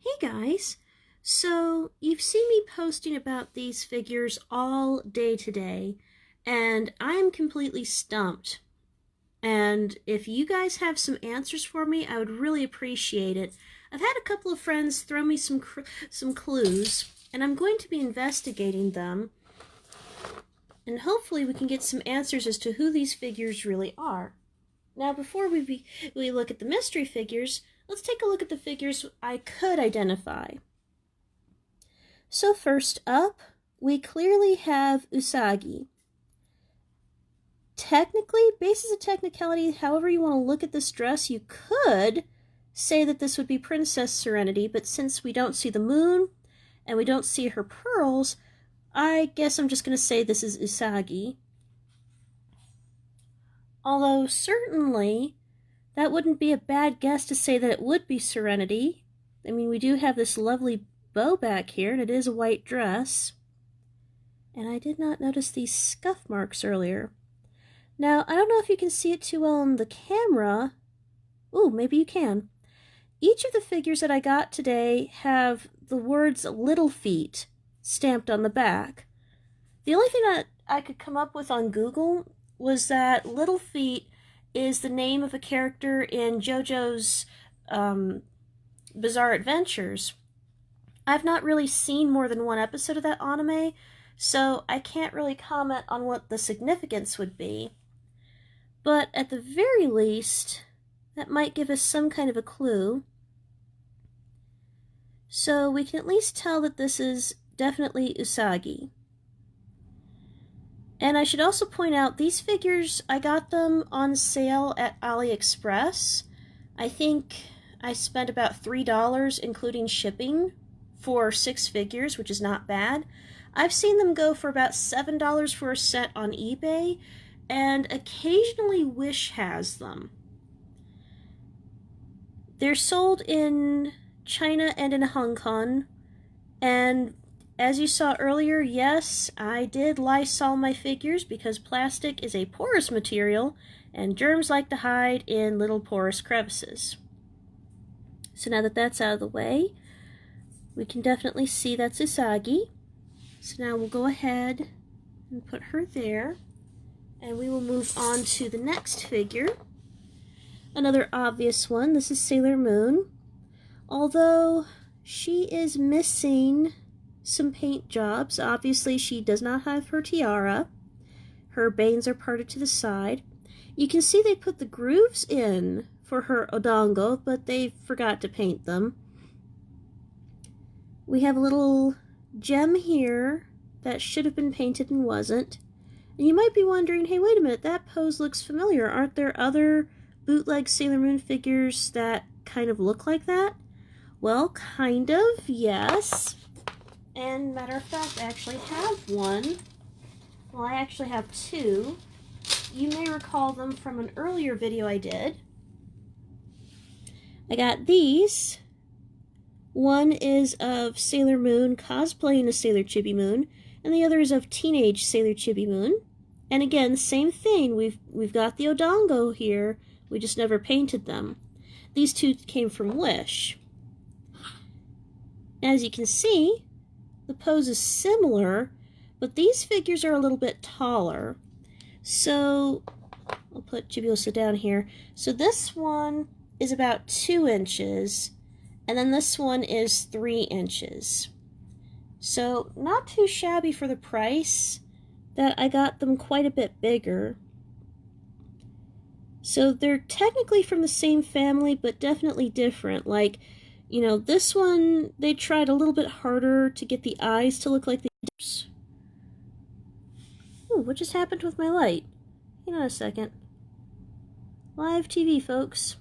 Hey guys! So, you've seen me posting about these figures all day today, and I'm completely stumped. And if you guys have some answers for me, I would really appreciate it. I've had a couple of friends throw me some clues, and I'm going to be investigating them, and hopefully we can get some answers as to who these figures really are. Now, before we look at the mystery figures, let's take a look at the figures I could identify. So first up, we clearly have Asagi. Technically, basis of technicality, however you want to look at this dress, you could say that this would be Princess Serenity, but since we don't see the moon and we don't see her pearls, I guess I'm just going to say this is Asagi. Although certainly that wouldn't be a bad guess to say that it would be Serenity. I mean, we do have this lovely bow back here, and it is a white dress. And I did not notice these scuff marks earlier. Now, I don't know if you can see it too well on the camera. Ooh, maybe you can. Each of the figures that I got today have the words Little Feet stamped on the back. The only thing that I could come up with on Google was that Little Feet is the name of a character in JoJo's Bizarre Adventures. I've not really seen more than one episode of that anime, so I can't really comment on what the significance would be. But at the very least, that might give us some kind of a clue. So we can at least tell that this is definitely Asagi. And I should also point out, these figures, I got them on sale at Aliexpress. I think I spent about $3 including shipping for 6 figures, which is not bad. I've seen them go for about $7 for a set on eBay, and occasionally Wish has them. They're sold in China and in Hong Kong, and as you saw earlier, yes, I did Lysol my figures because plastic is a porous material and germs like to hide in little porous crevices. So now that that's out of the way, we can definitely see that's Asagi. So now we'll go ahead and put her there, and we will move on to the next figure. Another obvious one, this is Sailor Moon. Although she is missing some paint jobs. Obviously, she does not have her tiara. Her bangs are parted to the side. You can see they put the grooves in for her odongo, but they forgot to paint them. We have a little gem here that should have been painted and wasn't. And you might be wondering, hey, wait a minute, that pose looks familiar. Aren't there other bootleg Sailor Moon figures that kind of look like that? Well, kind of, yes. And matter of fact, I actually have one. Well, I actually have 2. You may recall them from an earlier video I did. I got these. One is of Sailor Moon cosplaying as Sailor Chibi Moon, and the other is of teenage Sailor Chibi Moon. And again, same thing. We've got the odongo here. We just never painted them. These 2 came from Wish. As you can see, the pose is similar, but these figures are a little bit taller. So, I'll put Chibi down here. So this one is about 2 inches, and then this one is 3 inches. So, not too shabby for the price, that I got them quite a bit bigger. So they're technically from the same family, but definitely different. Like, you know, this one, they tried a little bit harder to get the eyes to look like the others. Ooh, what just happened with my light? Hang on a second. Live TV, folks.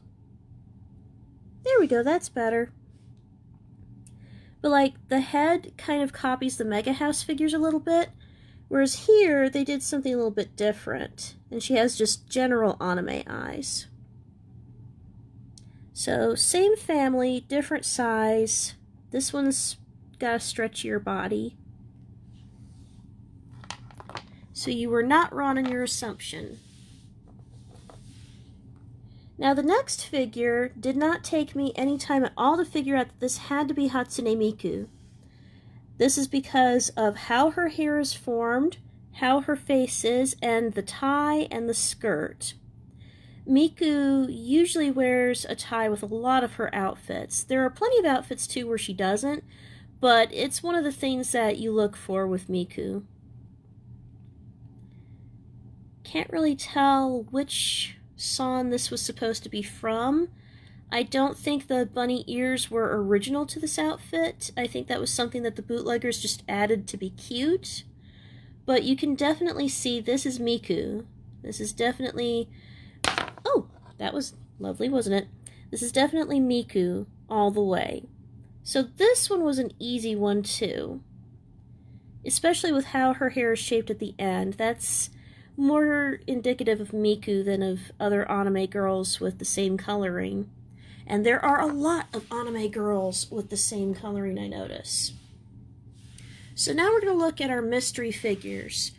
There we go, that's better. But like, the head kind of copies the Mega House figures a little bit, whereas here, they did something a little bit different. And she has just general anime eyes. So, same family, different size. This one's got a stretchier body. So you were not wrong in your assumption. Now, the next figure did not take me any time at all to figure out that this had to be Hatsune Miku. This is because of how her hair is formed, how her face is, and the tie and the skirt. Miku usually wears a tie with a lot of her outfits. There are plenty of outfits too where she doesn't, but it's one of the things that you look for with Miku. Can't really tell which song this was supposed to be from. I don't think the bunny ears were original to this outfit. I think that was something that the bootleggers just added to be cute. But you can definitely see this is Miku. This is definitely... Oh, that was lovely, wasn't it? This is definitely Miku all the way. So this one was an easy one too. Especially with how her hair is shaped at the end. That's more indicative of Miku than of other anime girls with the same coloring. And there are a lot of anime girls with the same coloring, I notice. So now we're going to look at our mystery figures.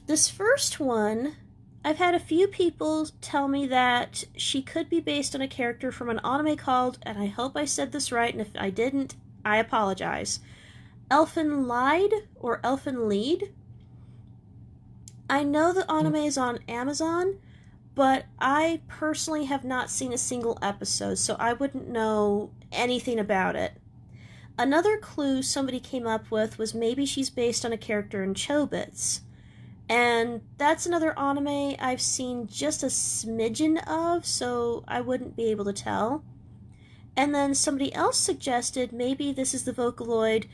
This first one, I've had a few people tell me that she could be based on a character from an anime called, and I hope I said this right, and if I didn't, I apologize, Elfen Lied or Elfen Lied. I know the anime is on Amazon, but I personally have not seen a single episode, so I wouldn't know anything about it. Another clue somebody came up with was maybe she's based on a character in Chobits. And that's another anime I've seen just a smidgen of, so I wouldn't be able to tell. And then somebody else suggested maybe this is the Vocaloid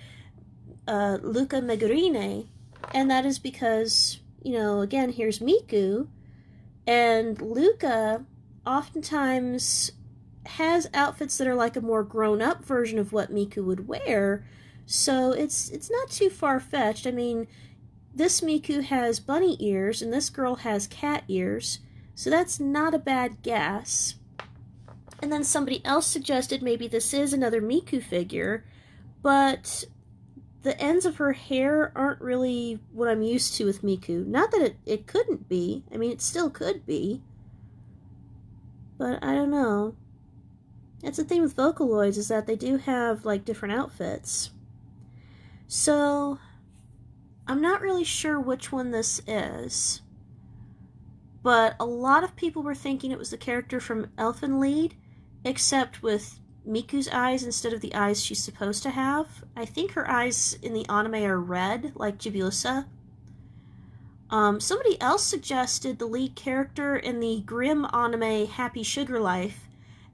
Luca Megurine, and that is because, you know, again, here's Miku, and Luca oftentimes has outfits that are like a more grown-up version of what Miku would wear, so it's not too far-fetched. I mean, this Miku has bunny ears, and this girl has cat ears, so that's not a bad guess. And then somebody else suggested maybe this is another Miku figure, but the ends of her hair aren't really what I'm used to with Miku. Not that it couldn't be. I mean, it still could be. But I don't know. That's the thing with Vocaloids, is that they do have, like, different outfits. So, I'm not really sure which one this is. But a lot of people were thinking it was the character from Elfen Lied, except with Miku's eyes instead of the eyes she's supposed to have. I think her eyes in the anime are red, like Chibiusa. Somebody else suggested the lead character in the grim anime Happy Sugar Life,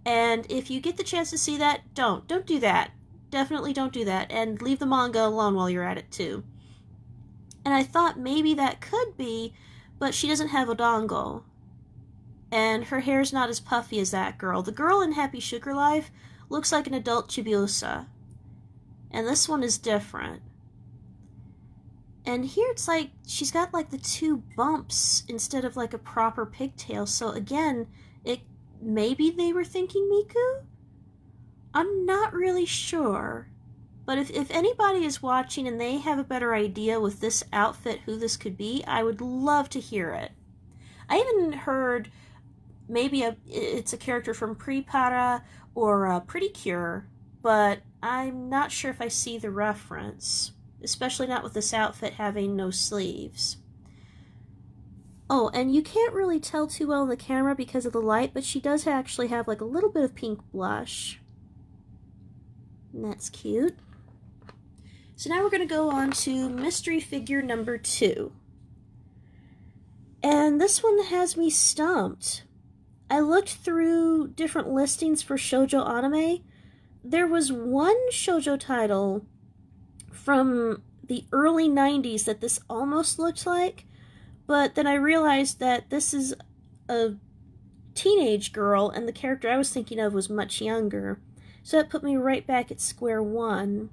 and if you get the chance to see that, don't do that. Definitely don't do that, and leave the manga alone while you're at it too. And I thought maybe that could be, but she doesn't have odongo. And her hair's not as puffy as that girl. The girl in Happy Sugar Life looks like an adult Chibiusa. And this one is different. And here it's like, she's got like the two bumps instead of like a proper pigtail. So again, maybe they were thinking Miku? I'm not really sure. But if anybody is watching and they have a better idea with this outfit who this could be, I would love to hear it. I even heard maybe it's a character from Prepara or Pretty Cure, but I'm not sure if I see the reference, especially not with this outfit having no sleeves. Oh, and you can't really tell too well in the camera because of the light, but she does actually have like a little bit of pink blush. And that's cute. So now we're going to go on to mystery figure number 2. And this one has me stumped. I looked through different listings for shoujo anime. There was one shoujo title from the early 90s that this almost looked like, but then I realized that this is a teenage girl and the character I was thinking of was much younger. So that put me right back at square one.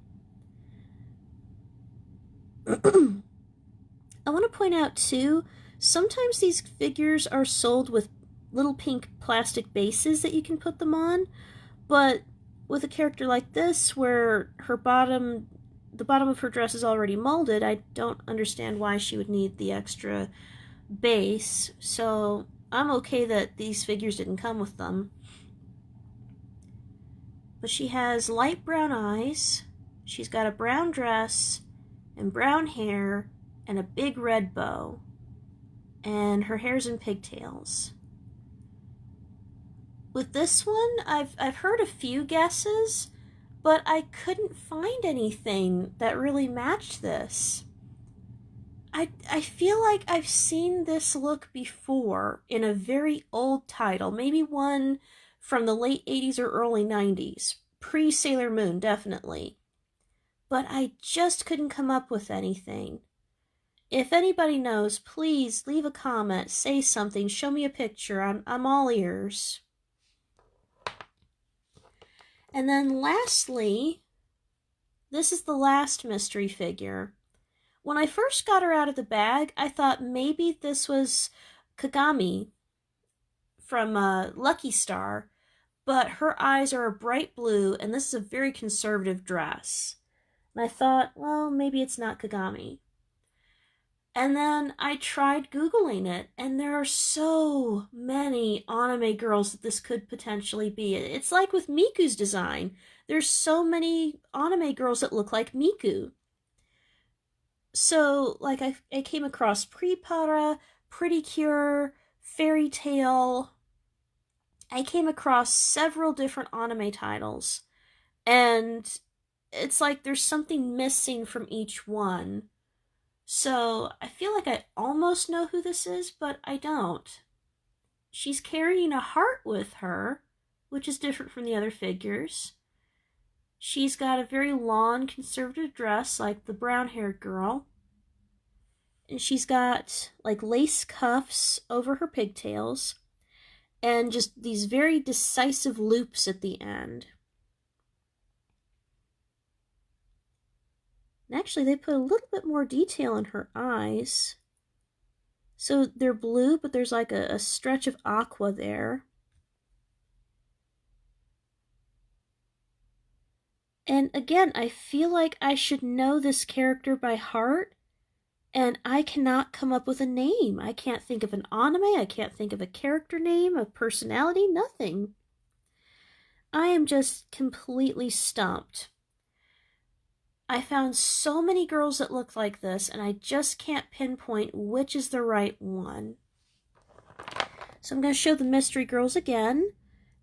I want to point out too, sometimes these figures are sold with little pink plastic bases that you can put them on, but with a character like this where the bottom of her dress is already molded, I don't understand why she would need the extra base. So I'm okay that these figures didn't come with them. But she has light brown eyes, she's got a brown dress, and brown hair, and a big red bow. And her hair's in pigtails. With this one, I've heard a few guesses, but I couldn't find anything that really matched this. I feel like I've seen this look before in a very old title, maybe one from the late 80s or early 90s, pre-Sailor Moon, definitely. But I just couldn't come up with anything. If anybody knows, please leave a comment, say something, show me a picture. I'm all ears. And then lastly, this is the last mystery figure. When I first got her out of the bag, I thought maybe this was Kagami from Lucky Star, but her eyes are a bright blue, and this is a very conservative dress. And I thought, well, maybe it's not Kagami. And then I tried Googling it, and there are so many anime girls that this could potentially be. It's like with Miku's design. There's so many anime girls that look like Miku. So, like, I came across Prepara, Pretty Cure, Fairy Tail. I came across several different anime titles, and it's like there's something missing from each one. So, I feel like I almost know who this is, but I don't. She's carrying a heart with her, which is different from the other figures. She's got a very long, conservative dress, like the brown-haired girl. And she's got, like, lace cuffs over her pigtails, and just these very decisive loops at the end. And actually, they put a little bit more detail in her eyes. So they're blue, but there's like a stretch of aqua there. And again, I feel like I should know this character by heart, and I cannot come up with a name. I can't think of an anime, I can't think of a character name, a personality, nothing. I am just completely stumped. I found so many girls that look like this, and I just can't pinpoint which is the right one. So I'm going to show the mystery girls again.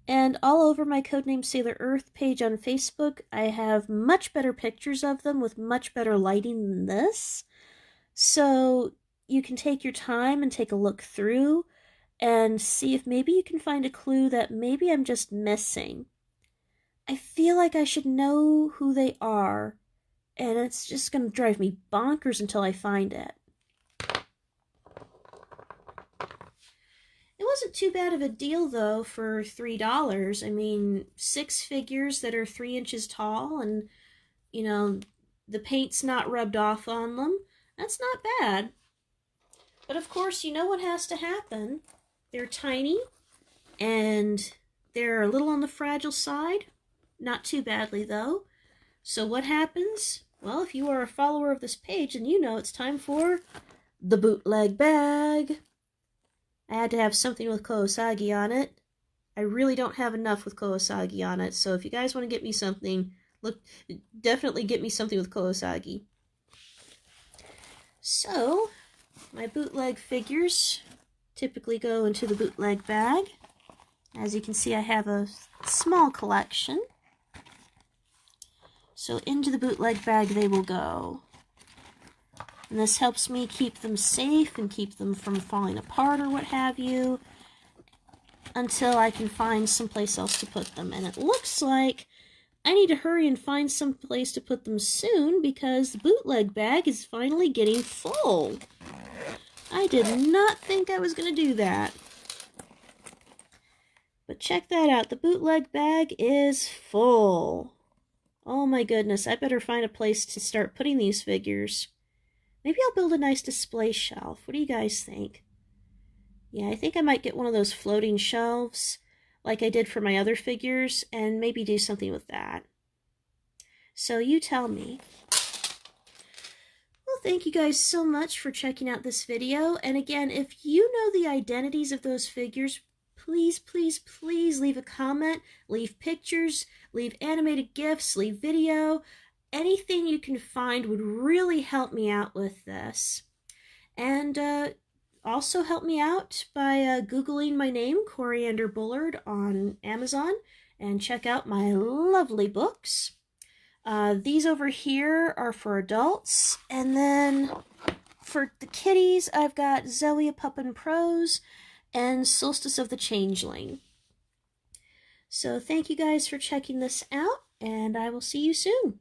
And all over my Codename Sailor Earth page on Facebook, I have much better pictures of them with much better lighting than this. So you can take your time and take a look through and see if maybe you can find a clue that maybe I'm just missing. I feel like I should know who they are, and it's just going to drive me bonkers until I find it. It wasn't too bad of a deal, though, for $3. I mean, 6 figures that are 3 inches tall, and, you know, the paint's not rubbed off on them. That's not bad. But, of course, you know what has to happen. They're tiny, and they're a little on the fragile side. Not too badly, though. So what happens? Well, if you are a follower of this page, then you know it's time for the bootleg bag. I had to have something with Koosagi on it. I really don't have enough with Koosagi on it, so if you guys want to get me something, look, definitely get me something with Koosagi. So, my bootleg figures typically go into the bootleg bag. As you can see, I have a small collection. So into the bootleg bag they will go. And this helps me keep them safe and keep them from falling apart or what have you, until I can find someplace else to put them. And it looks like I need to hurry and find some place to put them soon, because the bootleg bag is finally getting full. I did not think I was going to do that. But check that out. The bootleg bag is full. Oh my goodness, I better find a place to start putting these figures. Maybe I'll build a nice display shelf. What do you guys think? Yeah, I think I might get one of those floating shelves like I did for my other figures, and maybe do something with that. So you tell me. Well, thank you guys so much for checking out this video. And again, if you know the identities of those figures, please, please, please leave a comment, leave pictures, leave animated GIFs, leave video. Anything you can find would really help me out with this. And also help me out by Googling my name, Coriander Bullard, on Amazon, and check out my lovely books. These over here are for adults, and then for the kiddies, I've got Zoe a Pup in Prose and Solstice of the Changeling. So thank you guys for checking this out, and I will see you soon.